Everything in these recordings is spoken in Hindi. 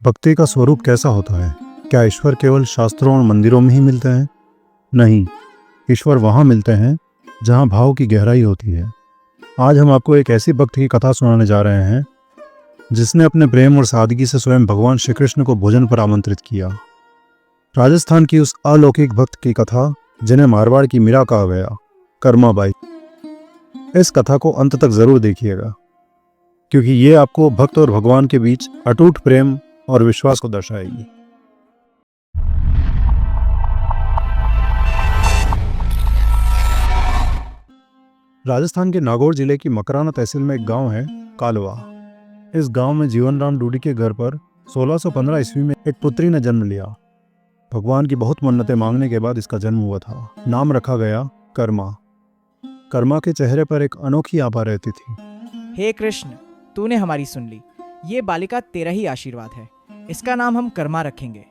भक्ति का स्वरूप कैसा होता है? क्या ईश्वर केवल शास्त्रों और मंदिरों में ही मिलते हैं? नहीं, ईश्वर वहाँ मिलते हैं जहाँ भाव की गहराई होती है। आज हम आपको एक ऐसी भक्त की कथा सुनाने जा रहे हैं जिसने अपने प्रेम और सादगी से स्वयं भगवान श्री कृष्ण को भोजन पर आमंत्रित किया। राजस्थान की उस अलौकिक भक्त की कथा जिन्हें मारवाड़ की मीरा कहा गया, कर्मा बाई। इस कथा को अंत तक जरूर देखिएगा क्योंकि ये आपको भक्त और भगवान के बीच अटूट प्रेम और विश्वास को दर्शाएगी। राजस्थान के नागौर जिले की मकराना तहसील में एक गांव है, कालवा। इस गांव में जीवन राम डूडी के घर पर 1615 ईस्वी में एक पुत्री ने जन्म लिया। भगवान की बहुत मन्नतें मांगने के बाद इसका जन्म हुआ था। नाम रखा गया कर्मा। कर्मा के चेहरे पर एक अनोखी आभा रहती थी। हे कृष्ण, तूने हमारी सुन ली। ये बालिका तेरा ही आशीर्वाद है। इसका नाम हम कर्मा रखेंगे।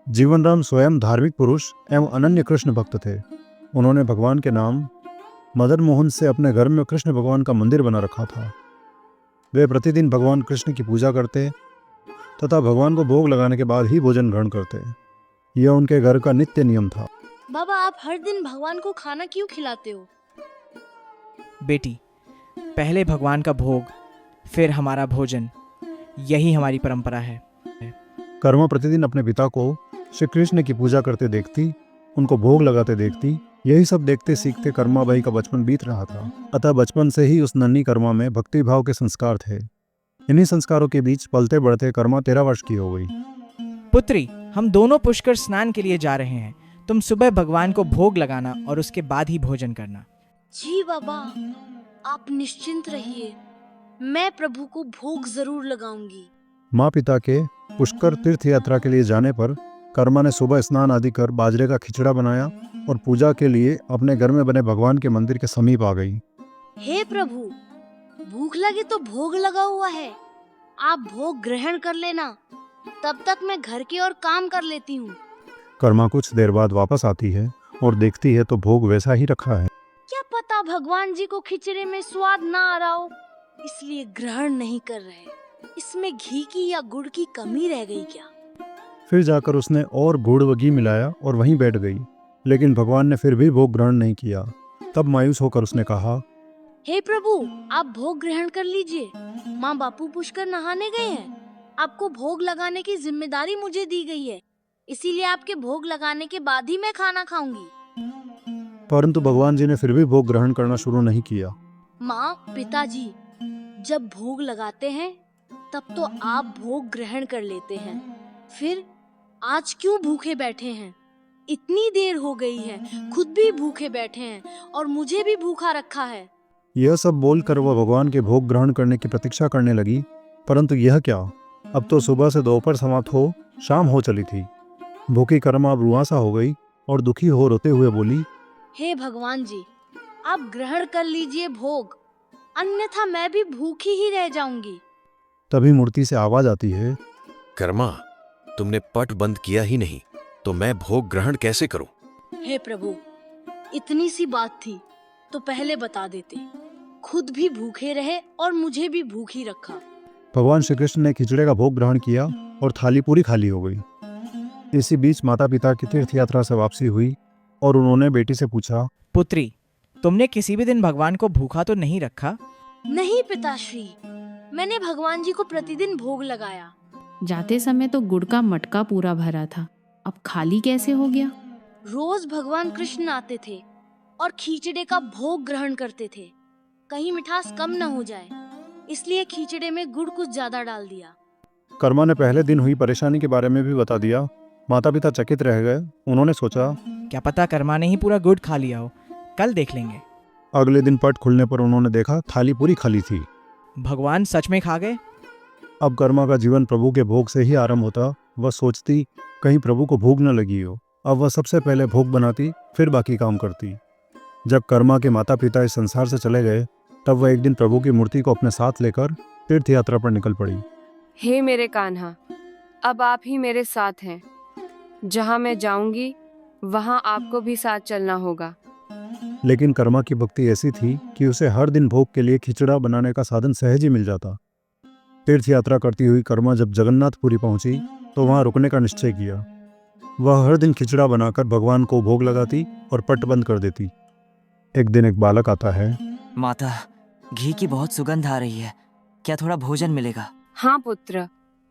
जीवन राम स्वयं धार्मिक पुरुष एवं अनन्य कृष्ण भक्त थे। उन्होंने भगवान के नाम मदन मोहन से अपने घर में कृष्ण भगवान का मंदिर बना रखा था। वे प्रतिदिन भगवान कृष्ण की पूजा करते तथा भगवान को भोग लगाने के बाद ही भोजन ग्रहण करते। यह उनके घर का नित्य नियम था। बाबा, आप हर दिन भगवान को खाना क्यों खिलाते हो? बेटी, पहले भगवान का भोग, फिर हमारा भोजन, यही हमारी परंपरा है। कर्मा प्रतिदिन अपने पिता को श्री कृष्ण की पूजा करते देखती, उनको भोग लगाते देखती। यही सब देखते सीखते कर्माबाई का बचपन बीत रहा था। अतः बचपन से ही उस नन्ही कर्मा में भक्ति भाव के संस्कार थे। इन्हीं संस्कारों के बीच पलते बढ़ते कर्मा 13 वर्ष की हो गई। पुत्री, हम दोनों पुष्कर स्नान के लिए जा रहे हैं। तुम सुबह भगवान को भोग लगाना और उसके बाद ही भोजन करना। जी बाबा, आप निश्चिंत रहिए। मैं प्रभु को भोग जरूर लगाऊंगी। माँ पिता के पुष्कर तीर्थ यात्रा के लिए जाने पर कर्मा ने सुबह स्नान आदि कर बाजरे का खिचड़ा बनाया और पूजा के लिए अपने घर में बने भगवान के मंदिर के समीप आ गई। हे प्रभु, भूख लगे तो भोग लगा हुआ है, आप भोग ग्रहण कर लेना। तब तक मैं घर के और काम कर लेती हूँ। कर्मा कुछ देर बाद वापस आती है और देखती है तो भोग वैसा ही रखा है। क्या पता भगवान जी को खिचड़े में स्वाद ना आ रहा हो, इसलिए ग्रहण नहीं कर रहे। इसमें घी की या गुड़ की कमी रह गई क्या? फिर जाकर उसने और गुड़ व घी मिलाया और वहीं बैठ गई, लेकिन भगवान ने फिर भी भोग ग्रहण नहीं किया। तब मायूस होकर उसने कहा, हे प्रभु, आप भोग ग्रहण कर लीजिए। माँ बापू पुष्कर नहाने गए हैं। आपको भोग लगाने की जिम्मेदारी मुझे दी गई है, इसीलिए आपके भोग लगाने के बाद ही मैं खाना खाऊंगी। परंतु भगवान जी ने फिर भी भोग ग्रहण करना शुरू नहीं किया। माँ, पिताजी, जब भोग लगाते हैं तब तो आप भोग ग्रहण कर लेते हैं, फिर आज क्यों भूखे बैठे हैं? इतनी देर हो गई है, खुद भी भूखे बैठे हैं और मुझे भी भूखा रखा है। यह सब बोलकर वह भगवान के भोग ग्रहण करने की प्रतीक्षा करने लगी। परंतु यह क्या, अब तो सुबह से दोपहर समाप्त हो शाम हो चली थी। भूखी कर्मा अब रुआंसा हो गई और दुखी हो रोते हुए बोली, हे भगवान जी, आप ग्रहण कर लीजिए भोग, अन्यथा मैं भी भूखी ही रह जाऊंगी। तभी मूर्ति से आवाज आती है, कर्मा, तुमने पट बंद किया ही नहीं तो मैं भोग ग्रहण कैसे करूं? हे प्रभु, इतनी सी बात थी तो पहले बता देते, खुद भी भूखे रहे और मुझे भी भूखी रखा। भगवान श्री कृष्ण ने खिचड़े का भोग ग्रहण किया और थाली पूरी खाली हो गई। इसी बीच माता पिता की तीर्थ यात्रा से वापसी हुई और उन्होंने बेटी से पूछा, पुत्री, तुमने किसी भी दिन भगवान को भूखा तो नहीं रखा? नहीं पिताश्री, मैंने भगवान जी को प्रतिदिन भोग लगाया। जाते समय तो गुड़ का मटका पूरा भरा था, अब खाली कैसे हो गया? रोज भगवान कृष्ण आते थे और खीचड़े का भोग ग्रहण करते थे। कहीं मिठास कम न हो जाए, इसलिए खीचड़े में गुड़ कुछ ज्यादा डाल दिया। कर्मा ने पहले दिन हुई परेशानी के बारे में भी बता दिया। माता पिता चकित रह गए। उन्होंने सोचा, क्या पता कर्मा ने ही पूरा गुड़ खा लिया हो, कल देख लेंगे। अगले दिन पट खुलने पर उन्होंने देखा थाली पूरी खाली थी। भगवान सच में खा गए? अब कर्मा का जीवन प्रभु के भोग से ही आरंभ होता। वह सोचती कहीं प्रभु को भूख न लगी हो। अब वह सबसे पहले भोग बनाती, फिर बाकी काम करती। जब कर्मा के माता पिता इस संसार से चले गए तब वह एक दिन प्रभु की मूर्ति को अपने साथ लेकर तीर्थ यात्रा पर निकल पड़ी। हे मेरे कान्हा, अब आप ही मेरे साथ हैं। जहाँ मैं जाऊंगी वहाँ आपको भी साथ चलना होगा। लेकिन कर्मा की भक्ति ऐसी थी कि उसे हर दिन भोग के लिए खिचड़ा बनाने का साधन सहज ही मिल जाता। तीर्थ यात्रा करती हुई कर्मा जब जगन्नाथपुरी पहुंची तो वहां रुकने का निश्चय किया। वह हर दिन खिचड़ा बनाकर भगवान को भोग लगाती और पट बंद कर देती। एक दिन एक बालक आता है। माता, घी की बहुत सुगंध आ रही है, क्या थोड़ा भोजन मिलेगा? हाँ पुत्र,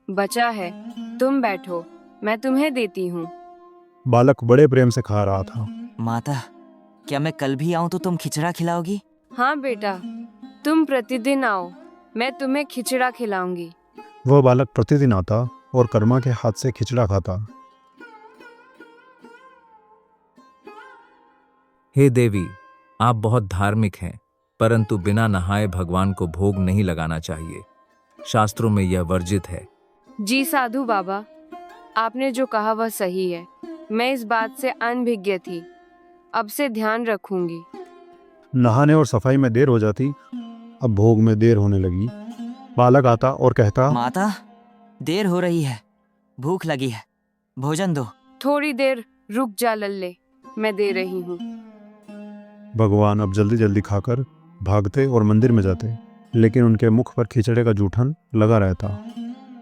बचा है, तुम बैठो, मैं तुम्हें देती हूँ। बालक बड़े प्रेम से खा रहा था। माता, क्या मैं कल भी आऊं तो तुम खिचड़ा खिलाओगी? हाँ बेटा, तुम प्रतिदिन आओ, मैं तुम्हें खिचड़ा खिलाऊंगी। वह बालक प्रतिदिन आता और कर्मा के हाथ से खिचड़ा खाता। हे देवी, आप बहुत धार्मिक हैं, परंतु बिना नहाए भगवान को भोग नहीं लगाना चाहिए। शास्त्रों में यह वर्जित है। जी साधु बाबा, आपने जो कहा वह सही है। मैं इस बात से अनभिज्ञ थी, अब से ध्यान रखूंगी। नहाने और सफाई में देर हो जाती, अब भोग में देर होने लगी। बालक आता और कहता, माता, देर हो रही है, भूख लगी है, भोजन दो। थोड़ी देर रुक जा लल्ले, मैं दे रही हूँ। भगवान अब जल्दी जल्दी खाकर भागते और मंदिर में जाते, लेकिन उनके मुख पर खिचड़े का जूठन लगा रहता।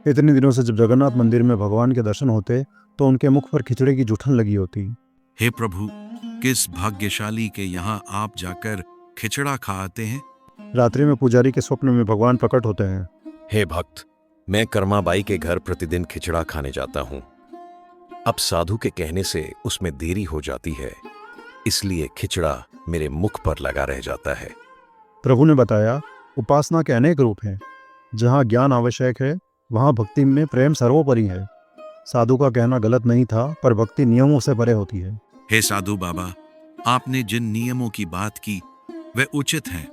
इतने दिनों से जब जगन्नाथ मंदिर में भगवान के दर्शन होते तो उनके मुख पर खिचड़े की जूठन लगी होती। हे प्रभु, किस भाग्यशाली के यहाँ आप जाकर खिचड़ा खा आते हैं। रात्रि में पुजारी के स्वप्न में भगवान प्रकट होते हैं। हे भक्त, मैं कर्माबाई के घर प्रतिदिन खिचड़ा खाने जाता हूँ। अब साधु के कहने से उसमें देरी हो जाती है, इसलिए खिचड़ा मेरे मुख पर लगा रह जाता है। प्रभु ने बताया, उपासना के अनेक रूप हैं। जहाँ ज्ञान आवश्यक है वहाँ भक्ति में प्रेम सर्वोपरि है। साधु का कहना गलत नहीं था, पर भक्ति नियमों से परे होती है। हे साधु बाबा, आपने जिन नियमों की बात की वे उचित हैं,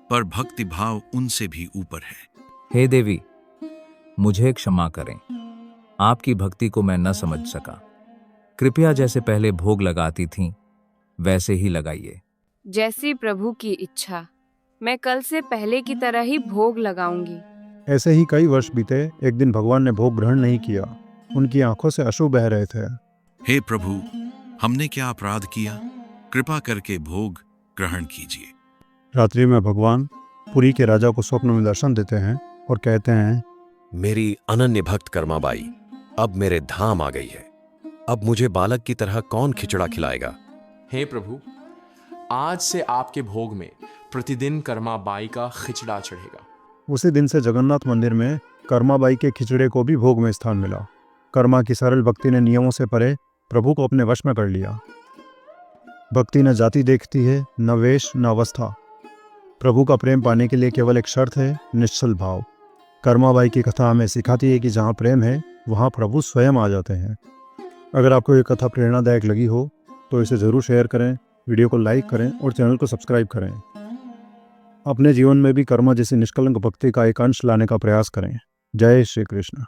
पर भक्ति भाव उनसे भी ऊपर है। हे देवी, मुझे क्षमा करें, आपकी भक्ति को मैं न समझ सका। कृपया जैसे पहले भोग लगाती थीं, वैसे ही लगाइए। जैसी प्रभु की इच्छा, मैं कल से पहले की तरह ही भोग लगाऊंगी। ऐसे ही कई वर्ष बीते। एक दिन भगवान ने भोग ग्रहण नहीं किया। उनकी आंखों से अश्रु बह रहे थे। हे प्रभु, हमने क्या अपराध किया, कृपा करके भोग ग्रहण कीजिए। रात्रि में भगवान पुरी के राजा को स्वप्न में दर्शन देते हैं और कहते हैं, मेरी अनन्य भक्त कर्माबाई अब मेरे धाम आ गई है। अब मुझे बालक की तरह कौन खिचड़ा खिलाएगा। हे प्रभु, आज से आपके भोग में प्रतिदिन कर्माबाई का खिचड़ा चढ़ेगा। उसी दिन से जगन्नाथ मंदिर में कर्माबाई के खिचड़े को भी भोग में स्थान मिला। कर्मा की सरल भक्ति ने नियमों से परे प्रभु को अपने वश में कर लिया। भक्ति न जाति देखती है, न वेश, न अवस्था। प्रभु का प्रेम पाने के लिए केवल एक शर्त है, निश्चल भाव। कर्माबाई की कथा हमें सिखाती है कि जहाँ प्रेम है वहाँ प्रभु स्वयं आ जाते हैं। अगर आपको ये कथा प्रेरणादायक लगी हो तो इसे ज़रूर शेयर करें, वीडियो को लाइक करें और चैनल को सब्सक्राइब करें। अपने जीवन में भी कर्मा जैसी निष्कलंक भक्ति का एक अंश लाने का प्रयास करें। जय श्री कृष्ण।